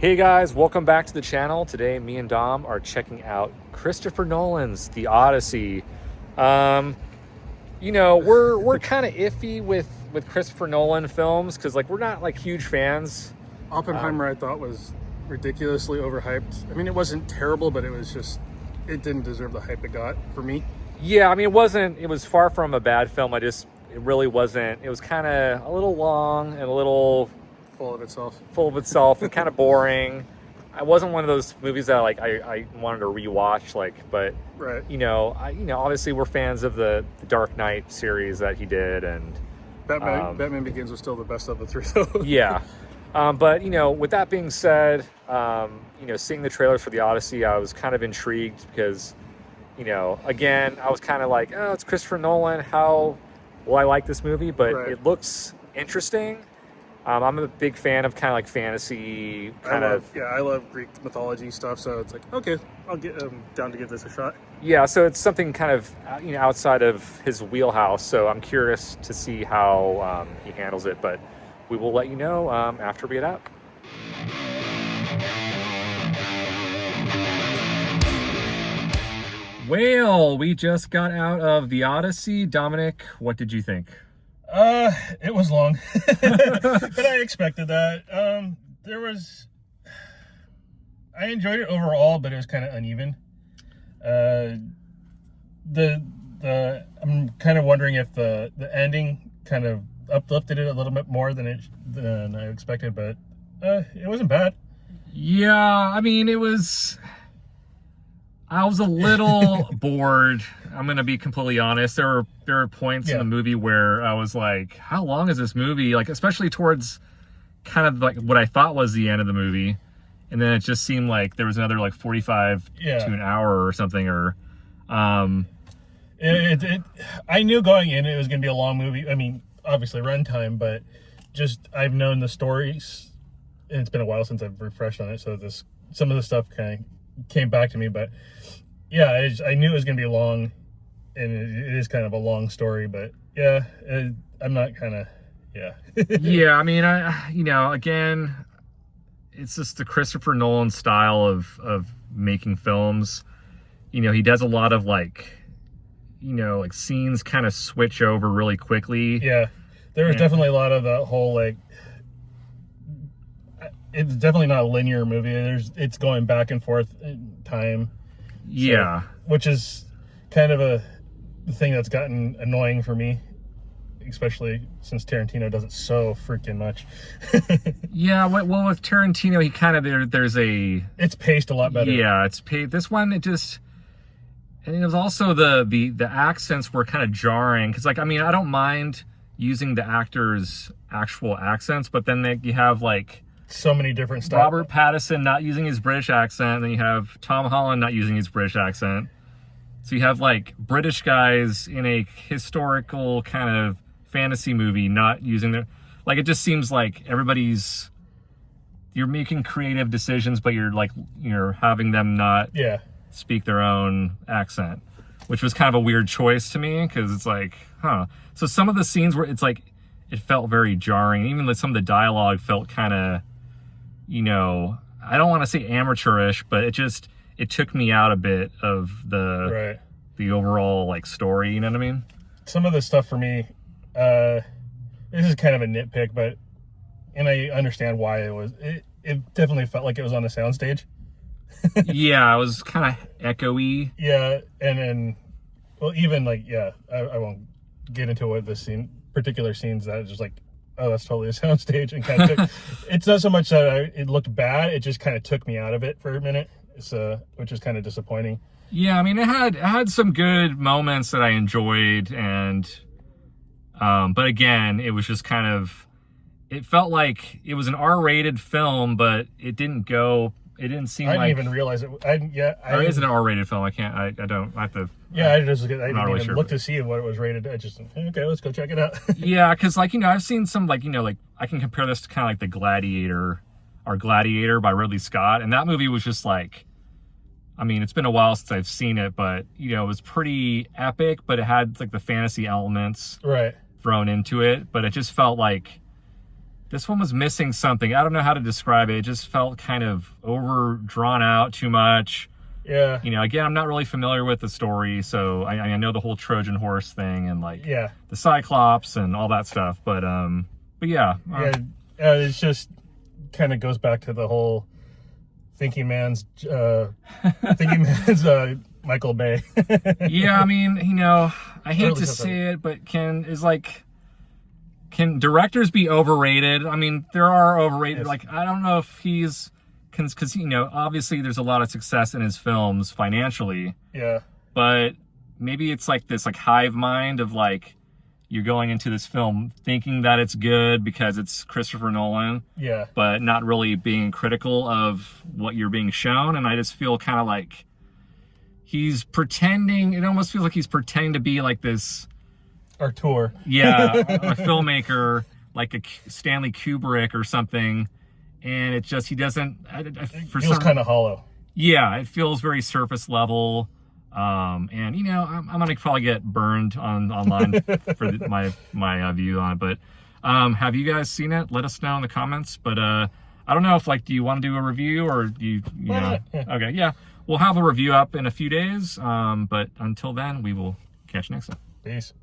Hey guys, welcome back to the channel. Today, me and Dom are checking out Christopher Nolan's The Odyssey. Um, we're kind of iffy with Christopher Nolan films because we're not huge fans. Oppenheimer, I thought, was ridiculously overhyped. I mean, it wasn't terrible, but it didn't deserve the hype it got for me. Yeah, I mean it was far from a bad film. It really wasn't. It was kind of a little long and a little Full of itself and kind of boring. I wasn't one of those movies that I wanted to rewatch but Right. obviously we're fans of the Dark Knight series that he did, and Batman Begins was still the best of the three, though. yeah. But with that being said, seeing the trailers for the Odyssey, I was kind of intrigued because again, I was kind of like, oh, it's Christopher Nolan, how will I like this movie? But Right. It looks interesting. I'm a big fan of kind of fantasy I love Greek mythology stuff, so it's like, okay, I'll get down to give this a shot. Yeah, so it's something kind of outside of his wheelhouse. So I'm curious to see how he handles it, but we will let you know after we get out. Well, we just got out of the Odyssey. Dominic, what did you think? It was long, but I expected that. I enjoyed it overall, but it was kind of uneven. I'm kind of wondering if the ending kind of uplifted it a little bit more than I expected, but it wasn't bad. Yeah, I mean, I was a little bored. I'm going to be completely honest. There were points in the movie where I was like, how long is this movie? Especially towards kind of what I thought was the end of the movie. And then it just seemed like there was another 45 to an hour or something. I knew going in it was going to be a long movie. I mean, obviously runtime, but just I've known the stories, and it's been a while since I've refreshed on it. So some of the stuff kind of came back to me, but yeah, I knew it was going to be long, and it is kind of a long story, but yeah, I'm not kind of, yeah. Yeah, I mean, again, it's just the Christopher Nolan style of making films. He does a lot of scenes kind of switch over really quickly. Yeah, there was definitely a lot of that whole, it's definitely not a linear movie. It's going back and forth in time. Yeah. So, which is kind of the thing that's gotten annoying for me, especially since Tarantino does it so freaking much. Yeah, well, with Tarantino, he kind of, it's paced a lot better. Yeah, it's paced. This one, and it was also the accents were kind of jarring. Because, I mean, I don't mind using the actors' actual accents, but then you have, so many different styles. Robert Pattinson not using his British accent, and then you have Tom Holland not using his British accent. So you have British guys in a historical kind of fantasy movie not using their, it just seems like you're making creative decisions, but you're having them not speak their own accent, which was kind of a weird choice to me, because it's so some of the scenes where it's it felt very jarring. Even some of the dialogue felt kind of, I don't want to say amateurish, but it took me out a bit of the overall story. You know what I mean? Some of the stuff for me, this is kind of a nitpick, and I understand why it definitely felt like it was on a soundstage. Yeah, it was kind of echoey. Yeah, and then, well, even I won't get into what particular scenes that is just oh, that's totally a soundstage, and kind of it's not so much that it looked bad, it just kind of took me out of it for a minute, which is kind of disappointing. Yeah, I mean, it had some good moments that I enjoyed, and but again, it was just kind of, it felt like it was an R-rated film, but it didn't seem I didn't even realize it. Or is it an R-rated film? I have to. Yeah, I didn't really even sure, look to see what it was rated. I just, okay, let's go check it out. Yeah, because I've seen some I can compare this to kind of the Gladiator by Ridley Scott, and that movie was just I mean, it's been a while since I've seen it, but it was pretty epic, but it had the fantasy elements right thrown into it, but it just felt This one was missing something. I don't know how to describe it. It just felt kind of over drawn out too much. Yeah. You know, again, I'm not really familiar with the story, so I know the whole Trojan horse thing and like the Cyclops and all that stuff. But yeah. It's just kind of goes back to the whole thinking man's Michael Bay. Yeah, I mean, you know, I hate to say it, but can directors be overrated? I mean, there are overrated. Yes. Like, I don't know if he's, because, you know, obviously there's a lot of success in his films financially. Yeah. But maybe it's like this like hive mind of like, you're going into this film thinking that it's good because it's Christopher Nolan. Yeah. But not really being critical of what you're being shown. And I just feel kind of like he's pretending, it almost feels like he's pretending to be like this Artur. Yeah, a filmmaker like a Stanley Kubrick or something, and it just, he doesn't, it feels kind of hollow. Yeah, it feels very surface level, and you know, I'm gonna probably get burned online for my view on it, but have you guys seen it? Let us know in the comments. But I don't know if, like, do you want to do a review, or do you know? Okay, yeah, we'll have a review up in a few days, but until then, we will catch you next time. Peace.